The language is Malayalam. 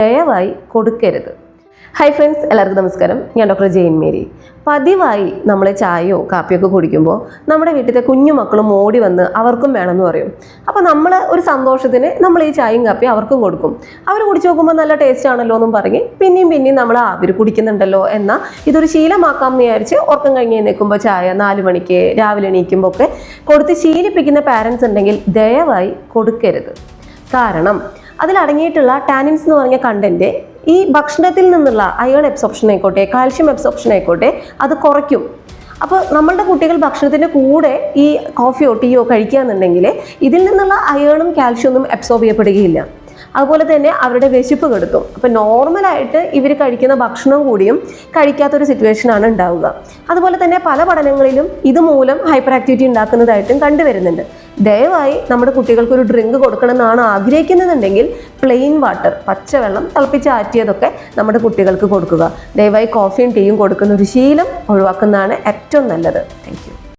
ദയവായി കൊടുക്കരുത്. ഹായ് ഫ്രണ്ട്സ്, എല്ലാവർക്കും നമസ്കാരം. ഞാൻ ഡോക്ടർ ജെയിൻ മേരി. പതിവായി നമ്മൾ ചായയോ കാപ്പിയൊക്കെ കുടിക്കുമ്പോൾ നമ്മുടെ വീട്ടിലത്തെ കുഞ്ഞു മക്കളും ഓടി വന്ന് അവർക്കും വേണമെന്ന് പറയും. അപ്പോൾ നമ്മൾ ഒരു സന്തോഷത്തിന് നമ്മൾ ഈ ചായയും കാപ്പിയും അവർക്കും കൊടുക്കും. അവർ കുടിച്ച് നോക്കുമ്പോൾ നല്ല ടേസ്റ്റ് ആണല്ലോ എന്നും പറഞ്ഞ് പിന്നെയും നമ്മൾ അവർ കുടിക്കുന്നുണ്ടല്ലോ എന്നാൽ ഇതൊരു ശീലമാക്കാം എന്ന് വിചാരിച്ച് ഉറക്കം കഴിഞ്ഞ് നിൽക്കുമ്പോൾ ചായ 4 മണിക്ക് രാവിലെ എണീക്കുമ്പോൾ ഒക്കെ കൊടുത്ത് ശീലിപ്പിക്കുന്ന പാരൻസ് ഉണ്ടെങ്കിൽ ദയവായി കൊടുക്കരുത്. കാരണം അതിലടങ്ങിയിട്ടുള്ള ടാനിൻസ് എന്ന് പറഞ്ഞ കണ്ടന്റ് ഈ ഭക്ഷണത്തിൽ നിന്നുള്ള അയൺ എബ്സോർപ്ഷൻ ആയിക്കോട്ടെ, കാൽഷ്യം എബ്സോർപ്ഷൻ ആയിക്കോട്ടെ, അത് കുറയ്ക്കും. അപ്പോൾ നമ്മളുടെ കുട്ടികൾ ഭക്ഷണത്തിൻ്റെ കൂടെ ഈ കോഫിയോ ടീയോ കഴിക്കുകയെന്നുണ്ടെങ്കിൽ ഇതിൽ നിന്നുള്ള അയണും കാൽഷ്യം ഒന്നും അബ്സോർബ് ചെയ്യപ്പെടുകയില്ല. അതുപോലെ തന്നെ അവരുടെ വിശപ്പ് കെടുത്തും. അപ്പോൾ നോർമലായിട്ട് ഇവർ കഴിക്കുന്ന ഭക്ഷണം കൂടിയും കഴിക്കാത്തൊരു സിറ്റുവേഷനാണ് ഉണ്ടാവുക. അതുപോലെ തന്നെ പല പഠനങ്ങളിലും ഇതുമൂലം ഹൈപ്പർ ആക്ടിവിറ്റി ഉണ്ടാക്കുന്നതായിട്ടും കണ്ടുവരുന്നുണ്ട്. ദയവായി നമ്മുടെ കുട്ടികൾക്ക് ഒരു ഡ്രിങ്ക് കൊടുക്കണമെന്നാണ് ആഗ്രഹിക്കുന്നതെന്നുണ്ടെങ്കിൽ പ്ലെയിൻ വാട്ടർ, പച്ചവെള്ളം തിളപ്പിച്ചാറ്റിയതൊക്കെ നമ്മുടെ കുട്ടികൾക്ക് കൊടുക്കുക. ദയവായി കോഫിയും ടീയും കൊടുക്കുന്ന ഒരു ശീലം ഒഴിവാക്കുന്നതാണ് ഏറ്റവും നല്ലത്. Thank you.